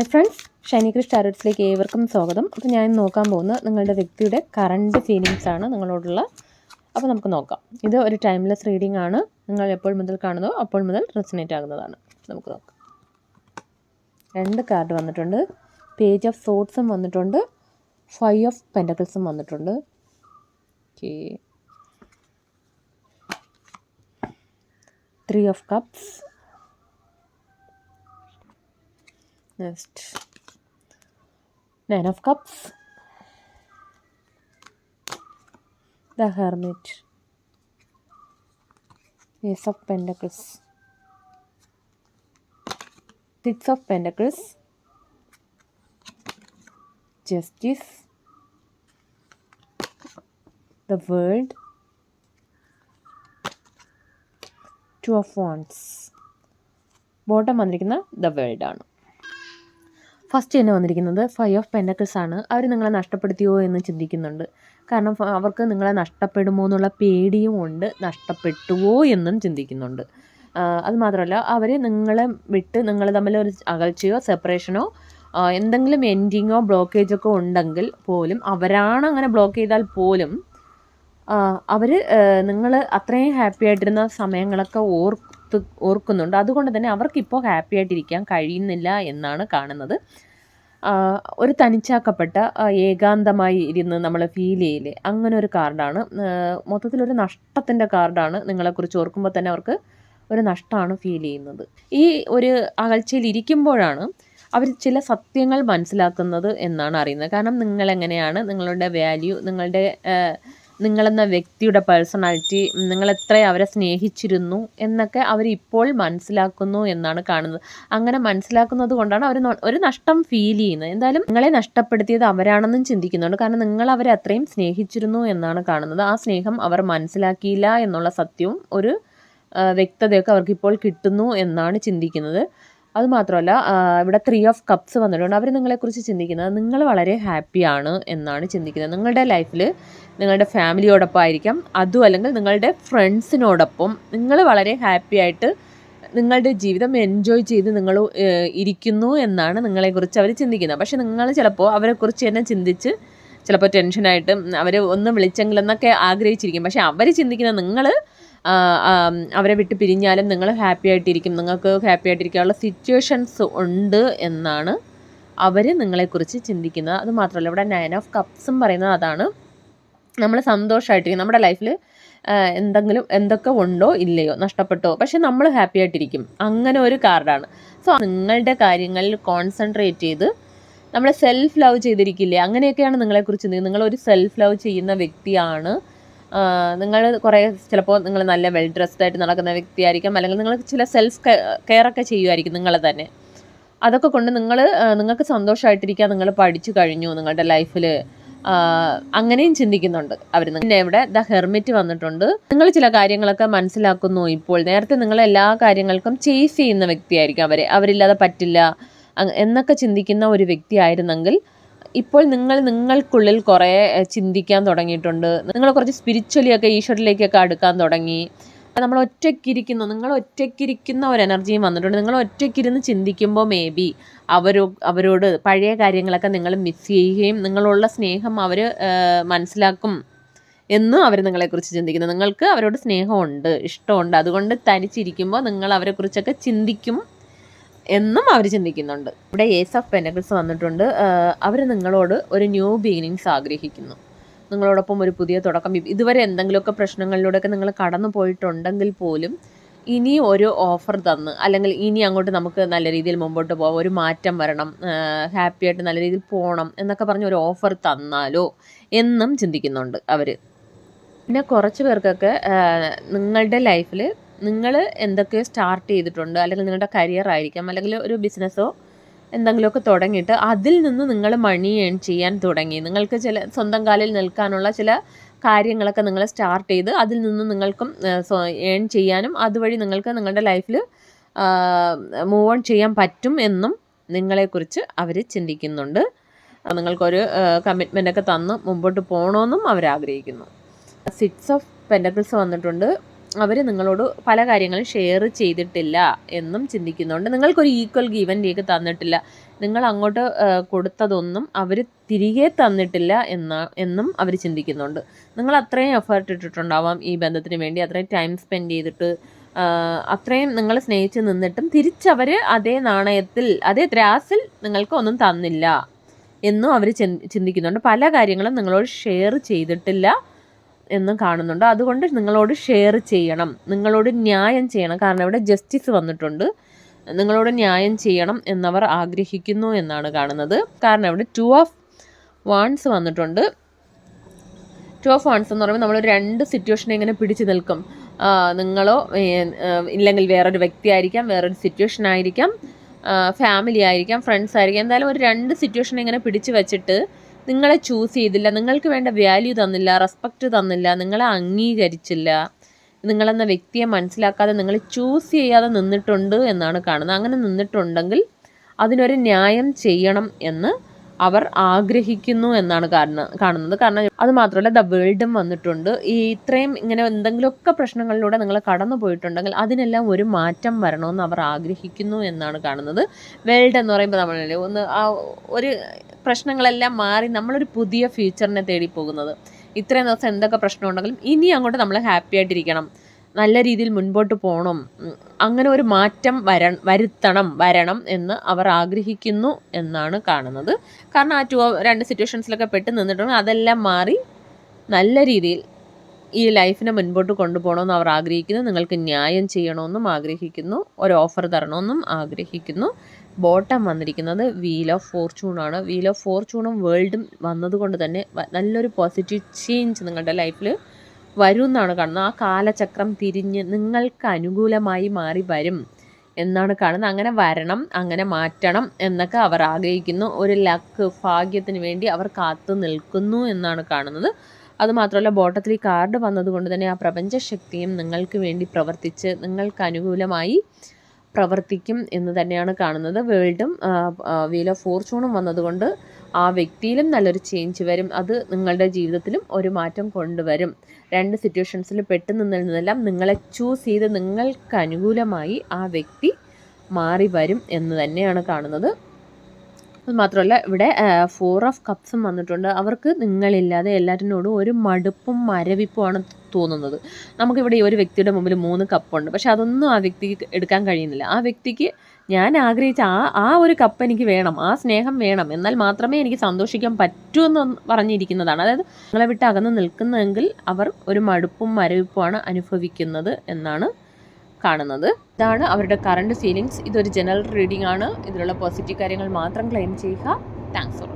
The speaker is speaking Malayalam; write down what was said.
ഹായ് ഫ്രണ്ട്സ്, ഷൈനി ക്രിഷ് ടാരോട്സിലേക്ക് ഏവർക്കും സ്വാഗതം. അപ്പോൾ ഞാൻ നോക്കാൻ പോകുന്നത് നിങ്ങളുടെ വ്യക്തിയുടെ കറണ്ട് ഫീലിങ്സ് ആണ് നിങ്ങളോടുള്ള. അപ്പോൾ നമുക്ക് നോക്കാം. ഇത് ഒരു ടൈംലെസ് റീഡിംഗ് ആണ്. നിങ്ങൾ എപ്പോൾ മുതൽ കാണുന്നോ അപ്പോൾ മുതൽ റെസൊനേറ്റ് ആകുന്നതാണ്. നമുക്ക് നോക്കാം. 2 കാർഡ് വന്നിട്ടുണ്ട്. പേജ് ഓഫ് സോർട്സും വന്നിട്ടുണ്ട്. 5 ഓഫ് പെൻറ്റക്കിൾസും വന്നിട്ടുണ്ട്. Okay, 3 of cups. Next, 9 of cups, the hermit, ace of pentacles, 6 of pentacles, justice, the world, 2 of wands. Bottom വന്നിരിക്കുന്ന ദ വേൾഡ് ആണ്. ഫസ്റ്റ് തന്നെ വന്നിരിക്കുന്നത് 5 ഓഫ് പെൻറ്റക്കിൾസ് ആണ്. അവർ നിങ്ങളെ നഷ്ടപ്പെടുത്തിയോ എന്ന് ചിന്തിക്കുന്നുണ്ട്. കാരണം അവർക്ക് നിങ്ങളെ നഷ്ടപ്പെടുമോ എന്നുള്ള പേടിയും ഉണ്ട്, നഷ്ടപ്പെട്ടുവോ എന്നും ചിന്തിക്കുന്നുണ്ട്. അതുമാത്രമല്ല, അവർ നിങ്ങളെ വിട്ട് നിങ്ങൾ തമ്മിലൊരു അകൽച്ചയോ സെപ്പറേഷനോ എന്തെങ്കിലും എൻഡിങ്ങോ ബ്ലോക്കേജൊക്കെ ഉണ്ടെങ്കിൽ പോലും, അവരാണ് അങ്ങനെ ബ്ലോക്ക് ചെയ്താൽ പോലും അവർ നിങ്ങൾ അത്രയും ഹാപ്പി ആയിട്ടിരുന്ന സമയങ്ങളൊക്കെ ഓർക്കുന്നുണ്ട്. അതുകൊണ്ട് തന്നെ അവർക്കിപ്പോൾ ഹാപ്പി ആയിട്ടിരിക്കാൻ കഴിയുന്നില്ല എന്നാണ് കാണുന്നത്. ഒരു തനിച്ചാക്കപ്പെട്ട ഏകാന്തമായി ഇരുന്ന് നമ്മൾ ഫീൽ ചെയ്യില്ലേ, അങ്ങനെ ഒരു കാർഡാണ്. മൊത്തത്തിലൊരു നഷ്ടത്തിൻ്റെ കാർഡാണ്. നിങ്ങളെക്കുറിച്ച് ഓർക്കുമ്പോൾ തന്നെ അവർക്ക് ഒരു നഷ്ടമാണ് ഫീൽ ചെയ്യുന്നത്. ഈ ഒരു അകൽച്ചയിൽ ഇരിക്കുമ്പോഴാണ് അവർ ചില സത്യങ്ങൾ മനസ്സിലാക്കുന്നത് എന്നാണ് അറിയുന്നത്. കാരണം നിങ്ങളെങ്ങനെയാണ്, നിങ്ങളുടെ വാല്യൂ, നിങ്ങളെന്ന വ്യക്തിയുടെ പേഴ്സണാലിറ്റി, നിങ്ങളെത്ര അവരെ സ്നേഹിച്ചിരുന്നു എന്നൊക്കെ അവരിപ്പോൾ മനസ്സിലാക്കുന്നു എന്നാണ് കാണുന്നത്. അങ്ങനെ മനസ്സിലാക്കുന്നത് കൊണ്ടാണ് അവർ ഒരു നഷ്ടം ഫീൽ ചെയ്യുന്നത്. എന്തായാലും നിങ്ങളെ നഷ്ടപ്പെടുത്തിയത് അവരാണെന്നും ചിന്തിക്കുന്നുണ്ട്. കാരണം നിങ്ങൾ അവരെ അത്രയും സ്നേഹിച്ചിരുന്നു എന്നാണ് കാണുന്നത്. ആ സ്നേഹം അവർ മനസ്സിലാക്കിയില്ല എന്നുള്ള സത്യവും ഒരു വ്യക്തതയൊക്കെ അവർക്കിപ്പോൾ കിട്ടുന്നു എന്നാണ് ചിന്തിക്കുന്നത്. അതുമാത്രമല്ല, ഇവിടെ 3 ഓഫ് കപ്സ് വന്നിട്ടുണ്ട്. അവർ നിങ്ങളെക്കുറിച്ച് ചിന്തിക്കുന്നത് നിങ്ങൾ വളരെ ഹാപ്പിയാണ് എന്നാണ് ചിന്തിക്കുന്നത്. നിങ്ങളുടെ ലൈഫിൽ നിങ്ങളുടെ ഫാമിലിയോടൊപ്പം ആയിരിക്കാം, അതും അല്ലെങ്കിൽ നിങ്ങളുടെ ഫ്രണ്ട്സിനോടൊപ്പം നിങ്ങൾ വളരെ ഹാപ്പി ആയിട്ട് നിങ്ങളുടെ ജീവിതം എൻജോയ് ചെയ്ത് നിങ്ങൾ ഇരിക്കുന്നു എന്നാണ് നിങ്ങളെക്കുറിച്ച് അവർ ചിന്തിക്കുന്നത്. പക്ഷേ നിങ്ങൾ ചിലപ്പോൾ അവരെക്കുറിച്ച് തന്നെ ചിന്തിച്ച് ചിലപ്പോൾ ടെൻഷനായിട്ട് അവർ ഒന്ന് വിളിച്ചെങ്കിലെന്നൊക്കെ ആഗ്രഹിച്ചിരിക്കും. പക്ഷേ അവർ ചിന്തിക്കുന്നത് നിങ്ങൾ അവരെ വിട്ട് പിരിഞ്ഞാലും നിങ്ങൾ ഹാപ്പി ആയിട്ടിരിക്കും, നിങ്ങൾക്ക് ഹാപ്പി ആയിട്ടിരിക്കാനുള്ള സിറ്റുവേഷൻസ് ഉണ്ട് എന്നാണ് അവർ നിങ്ങളെക്കുറിച്ച് ചിന്തിക്കുന്നത്. അതുമാത്രമല്ല, ഇവിടെ 9 ഓഫ് കപ്സും പറയുന്നത് അതാണ്. നമ്മൾ സന്തോഷമായിട്ടിരിക്കും. നമ്മുടെ ലൈഫിൽ എന്തൊക്കെ ഉണ്ടോ ഇല്ലയോ, നഷ്ടപ്പെട്ടോ, പക്ഷെ നമ്മൾ ഹാപ്പി ആയിട്ടിരിക്കും. അങ്ങനെ ഒരു കാർഡാണ്. സോ നിങ്ങളുടെ കാര്യങ്ങളിൽ കോൺസെൻട്രേറ്റ് ചെയ്ത് നമ്മൾ സെൽഫ് ലവ് ചെയ്തിരിക്കില്ലേ, അങ്ങനെയൊക്കെയാണ് നിങ്ങളെക്കുറിച്ച് ചിന്തിക്കുന്നത്. നിങ്ങളൊരു സെൽഫ് ലവ് ചെയ്യുന്ന വ്യക്തിയാണ്. നിങ്ങൾ ചിലപ്പോൾ നിങ്ങൾ നല്ല വെൽ ഡ്രസ്ഡ് ആയിട്ട് നടക്കുന്ന വ്യക്തിയായിരിക്കും, അല്ലെങ്കിൽ നിങ്ങൾ ചില സെൽഫ് കെയറൊക്കെ ചെയ്യുമായിരിക്കും നിങ്ങളെ തന്നെ. അതൊക്കെ കൊണ്ട് നിങ്ങൾക്ക് സന്തോഷമായിട്ടിരിക്കാൻ നിങ്ങൾ പഠിച്ചു കഴിഞ്ഞു നിങ്ങളുടെ ലൈഫിൽ, അങ്ങനെയും ചിന്തിക്കുന്നുണ്ട് അവർ. പിന്നെ ഇവിടെ ദ ഹെർമിറ്റ് വന്നിട്ടുണ്ട്. നിങ്ങൾ ചില കാര്യങ്ങളൊക്കെ മനസ്സിലാക്കുന്നു ഇപ്പോൾ. നേരത്തെ നിങ്ങൾ എല്ലാ കാര്യങ്ങൾക്കും ചേസ് ചെയ്യുന്ന വ്യക്തിയായിരിക്കും അവരില്ലാതെ പറ്റില്ല എന്നൊക്കെ ചിന്തിക്കുന്ന ഒരു വ്യക്തിയായിരുന്നെങ്കിൽ ഇപ്പോൾ നിങ്ങൾക്കുള്ളിൽ കുറേ ചിന്തിക്കാൻ തുടങ്ങിയിട്ടുണ്ട്. നിങ്ങൾ കുറച്ച് സ്പിരിച്വലിയൊക്കെ ഈശ്വരനിലേക്കൊക്കെ അടുക്കാൻ തുടങ്ങി. നിങ്ങൾ ഒറ്റയ്ക്കിരിക്കുന്ന ഒരു എനർജിയും വന്നിട്ടുണ്ട്. നിങ്ങൾ ഒറ്റയ്ക്കിരുന്ന് ചിന്തിക്കുമ്പോൾ മേ ബി അവരോട് പഴയ കാര്യങ്ങളൊക്കെ നിങ്ങൾ മിസ് ചെയ്യുകയും നിങ്ങളുള്ള സ്നേഹം അവർ മനസ്സിലാക്കും എന്നും അവർ നിങ്ങളെക്കുറിച്ച് ചിന്തിക്കുന്നു. നിങ്ങൾക്ക് അവരോട് സ്നേഹമുണ്ട്, ഇഷ്ടമുണ്ട്, അതുകൊണ്ട് തനിച്ചിരിക്കുമ്പോൾ നിങ്ങൾ അവരെക്കുറിച്ചൊക്കെ ചിന്തിക്കും എന്നും അവർ ചിന്തിക്കുന്നുണ്ട്. ഇവിടെ ഏസ് ഓഫ് പെൻറ്റക്കിൾസ് വന്നിട്ടുണ്ട്. അവർ നിങ്ങളോട് ഒരു ന്യൂ ബിഗിനിങ്സ് ആഗ്രഹിക്കുന്നു. നിങ്ങളോടൊപ്പം ഒരു പുതിയ തുടക്കം. ഇതുവരെ എന്തെങ്കിലുമൊക്കെ പ്രശ്നങ്ങളിലൂടെയൊക്കെ നിങ്ങൾ കടന്നു പോയിട്ടുണ്ടെങ്കിൽ പോലും ഇനി ഒരു ഓഫർ തന്ന്, അല്ലെങ്കിൽ ഇനി അങ്ങോട്ട് നമുക്ക് നല്ല രീതിയിൽ മുമ്പോട്ട് പോകാം, ഒരു മാറ്റം വരണം, ഹാപ്പി ആയിട്ട് നല്ല രീതിയിൽ പോകണം എന്നൊക്കെ പറഞ്ഞ് ഒരു ഓഫർ തന്നാലോ എന്നും ചിന്തിക്കുന്നുണ്ട് അവർ. പിന്നെ കുറച്ച് പേർക്കൊക്കെ നിങ്ങളുടെ ലൈഫിൽ നിങ്ങൾ എന്തൊക്കെയോ സ്റ്റാർട്ട് ചെയ്തിട്ടുണ്ട്, അല്ലെങ്കിൽ നിങ്ങളുടെ കരിയർ ആയിരിക്കാം, അല്ലെങ്കിൽ ഒരു ബിസിനസ്സോ എന്തെങ്കിലുമൊക്കെ തുടങ്ങിയിട്ട് അതിൽ നിന്ന് നിങ്ങൾ മണി ഏൺ ചെയ്യാൻ തുടങ്ങി. നിങ്ങൾക്ക് ചില സ്വന്തം കാലിൽ നിൽക്കാനുള്ള ചില കാര്യങ്ങളൊക്കെ നിങ്ങൾ സ്റ്റാർട്ട് ചെയ്ത് അതിൽ നിന്ന് നിങ്ങൾക്കും ഏൺ ചെയ്യാനും അതുവഴി നിങ്ങൾക്ക് നിങ്ങളുടെ ലൈഫിൽ മൂവ് ഓൺ ചെയ്യാൻ പറ്റും എന്നും നിങ്ങളെക്കുറിച്ച് അവർ ചിന്തിക്കുന്നുണ്ട്. നിങ്ങൾക്കൊരു കമ്മിറ്റ്മെൻ്റൊക്കെ തന്ന് മുമ്പോട്ട് പോകണമെന്നും അവർ ആഗ്രഹിക്കുന്നു. 6 ഓഫ് പെൻറ്റക്കിൾസ് വന്നിട്ടുണ്ട്. അവർ നിങ്ങളോട് പല കാര്യങ്ങളും ഷെയർ ചെയ്തിട്ടില്ല എന്നും ചിന്തിക്കുന്നുണ്ട്. നിങ്ങൾക്കൊരു ഈക്വൽ ഗീവ് ആൻഡ് ടേക്ക് തന്നിട്ടില്ല. നിങ്ങൾ അങ്ങോട്ട് കൊടുത്തതൊന്നും അവർ തിരികെ തന്നിട്ടില്ല എന്നും അവർ ചിന്തിക്കുന്നുണ്ട്. നിങ്ങൾ അത്രയും എഫേർട്ട് ഇട്ടിട്ടുണ്ടാവാം ഈ ബന്ധത്തിന് വേണ്ടി, അത്രയും ടൈം സ്പെൻഡ് ചെയ്തിട്ട്, അത്രയും നിങ്ങൾ സ്നേഹിച്ച് നിന്നിട്ടും തിരിച്ചവർ അതേ നാണയത്തിൽ അതേ ത്രാസിൽ നിങ്ങൾക്ക് ഒന്നും തന്നില്ല എന്നും അവർ ചിന്തിക്കുന്നുണ്ട്. പല കാര്യങ്ങളും നിങ്ങളോട് ഷെയർ ചെയ്തിട്ടില്ല എന്നും കാണുന്നുണ്ട്. അതുകൊണ്ട് നിങ്ങളോട് ഷെയർ ചെയ്യണം, നിങ്ങളോട് ന്യായം ചെയ്യണം. കാരണം ഇവിടെ ജസ്റ്റിസ് വന്നിട്ടുണ്ട്. നിങ്ങളോട് ന്യായം ചെയ്യണം എന്നവർ ആഗ്രഹിക്കുന്നു എന്നാണ് കാണുന്നത്. കാരണം ഇവിടെ 2 ഓഫ് വാൺസ് വന്നിട്ടുണ്ട്. 2 ഓഫ് വാൺസ് എന്ന് പറയുമ്പോൾ നമ്മൾ 2 സിറ്റുവേഷനെ ഇങ്ങനെ പിടിച്ചു നിൽക്കും. നിങ്ങളോ ഇല്ലെങ്കിൽ വേറൊരു വ്യക്തി ആയിരിക്കാം, വേറൊരു സിറ്റുവേഷൻ ആയിരിക്കാം, ഫാമിലി ആയിരിക്കാം, ഫ്രണ്ട്സ് ആയിരിക്കാം. എന്തായാലും ഒരു 2 സിറ്റുവേഷൻ ഇങ്ങനെ പിടിച്ചു വെച്ചിട്ട് നിങ്ങളെ ചൂസ് ചെയ്തില്ല, നിങ്ങൾക്ക് വേണ്ട വാല്യൂ തന്നില്ല, റെസ്പെക്റ്റ് തന്നില്ല, നിങ്ങളെ അംഗീകരിച്ചില്ല, നിങ്ങളെന്ന വ്യക്തിയെ മനസ്സിലാക്കാതെ നിങ്ങൾ ചൂസ് ചെയ്യാതെ നിന്നിട്ടുണ്ട് എന്നാണ് കാണുന്നത്. അങ്ങനെ നിന്നിട്ടുണ്ടെങ്കിൽ അതിനൊരു ന്യായം ചെയ്യണം എന്ന് അവർ ആഗ്രഹിക്കുന്നു എന്നാണ് കാണുന്നത്. കാരണം അത് മാത്രമല്ല ദ വേൾഡും വന്നിട്ടുണ്ട്. ഈ ഇത്രയും ഇങ്ങനെ എന്തെങ്കിലുമൊക്കെ പ്രശ്നങ്ങളിലൂടെ നിങ്ങൾ കടന്നു പോയിട്ടുണ്ടെങ്കിൽ അതിനെല്ലാം ഒരു മാറ്റം വരണമെന്ന് അവർ ആഗ്രഹിക്കുന്നു എന്നാണ് കാണുന്നത്. വേൾഡ് എന്ന് പറയുമ്പോൾ നമ്മളല്ലേ ഒരു പ്രശ്നങ്ങളെല്ലാം മാറി നമ്മളൊരു പുതിയ ഫ്യൂച്ചറിനെ തേടി പോകുന്നത്. ഇത്രയും ദിവസം എന്തൊക്കെ പ്രശ്നം ഉണ്ടെങ്കിലും ഇനി അങ്ങോട്ട് നമ്മൾ ഹാപ്പി ആയിട്ടിരിക്കണം, നല്ല രീതിയിൽ മുൻപോട്ട് പോകണം, അങ്ങനെ ഒരു മാറ്റം വരണം എന്ന് അവർ ആഗ്രഹിക്കുന്നു എന്നാണ് കാണുന്നത്. കാരണം ആ 2 സിറ്റുവേഷൻസിലൊക്കെ പെട്ട് നിന്നിട്ടുണ്ടെങ്കിൽ അതെല്ലാം മാറി നല്ല രീതിയിൽ ഈ ലൈഫിനെ മുൻപോട്ട് കൊണ്ടുപോകണമെന്ന് അവർ ആഗ്രഹിക്കുന്നു. നിങ്ങൾക്ക് ന്യായം ചെയ്യണമെന്നും ആഗ്രഹിക്കുന്നു, ഒരു ഓഫർ തരണമെന്നും ആഗ്രഹിക്കുന്നു. ബോട്ടം വന്നിരിക്കുന്നത് വീൽ ഓഫ് ഫോർച്യൂണാണ്. വീൽ ഓഫ് ഫോർച്യൂണും വേൾഡും വന്നതുകൊണ്ട് തന്നെ നല്ലൊരു പോസിറ്റീവ് ചേഞ്ച് നിങ്ങളുടെ ലൈഫിൽ വരും എന്നാണ് കാണുന്നത്. ആ കാലചക്രം തിരിഞ്ഞ് നിങ്ങൾക്ക് അനുകൂലമായി മാറി വരും എന്നാണ് കാണുന്നത്. അങ്ങനെ വരണം, അങ്ങനെ മാറ്റണം എന്നൊക്കെ അവർ ആഗ്രഹിക്കുന്നു. ഒരു ലക്ക്, ഭാഗ്യത്തിന് വേണ്ടി അവർ കാത്തു നിൽക്കുന്നു എന്നാണ് കാണുന്നത്. അതുമാത്രമല്ല ബോട്ടത്തിൽ ഈ കാർഡ് വന്നതുകൊണ്ട് തന്നെ ആ പ്രപഞ്ചശക്തിയും നിങ്ങൾക്ക് വേണ്ടി പ്രവർത്തിച്ച് നിങ്ങൾക്ക് അനുകൂലമായി പ്രവർത്തിക്കും എന്ന് തന്നെയാണ് കാണുന്നത്. വേൾഡും വീൽ ഓഫ് ഫോർച്യൂണും വന്നതുകൊണ്ട് ആ വ്യക്തിയിലും നല്ലൊരു ചേഞ്ച് വരും. അത് നിങ്ങളുടെ ജീവിതത്തിലും ഒരു മാറ്റം കൊണ്ടുവരും. 2 സിറ്റുവേഷൻസിൽ പെട്ടു നിന്നെല്ലാം നിങ്ങളെ ചൂസ് ചെയ്ത് നിങ്ങൾക്ക് അനുകൂലമായി ആ വ്യക്തി മാറി വരും എന്ന് തന്നെയാണ് കാണുന്നത്. അതുമാത്രമല്ല ഇവിടെ 4 ഓഫ് കപ്സും വന്നിട്ടുണ്ട്. അവർക്ക് നിങ്ങളില്ലാതെ എല്ലാറ്റിനോടും ഒരു മടുപ്പും മരവിപ്പുമാണ് തോന്നുന്നത്. നമുക്കിവിടെ ഈ ഒരു വ്യക്തിയുടെ മുമ്പിൽ 3 കപ്പുണ്ട്, പക്ഷെ അതൊന്നും ആ വ്യക്തിക്ക് എടുക്കാൻ കഴിയുന്നില്ല. ആ വ്യക്തിക്ക് ഞാൻ ആഗ്രഹിച്ച ആ ഒരു കപ്പ് എനിക്ക് വേണം, ആ സ്നേഹം വേണം, എന്നാൽ മാത്രമേ എനിക്ക് സന്തോഷിക്കാൻ പറ്റൂ എന്ന് പറഞ്ഞിരിക്കുന്നതാണ്. അതായത് നിങ്ങളെ വിട്ട് അകന്ന് നിൽക്കുന്നതെങ്കിൽ അവർ ഒരു മടുപ്പും മരവിപ്പുമാണ് അനുഭവിക്കുന്നത് എന്നാണ് കാണുന്നത്. ഇതാണ് അവരുടെ കറണ്ട് ഫീലിങ്സ്. ഇതൊരു ജനറൽ റീഡിംഗ് ആണ്. ഇതിലുള്ള പോസിറ്റീവ് കാര്യങ്ങൾ മാത്രം ക്ലെയിം ചെയ്യുക. Thanks for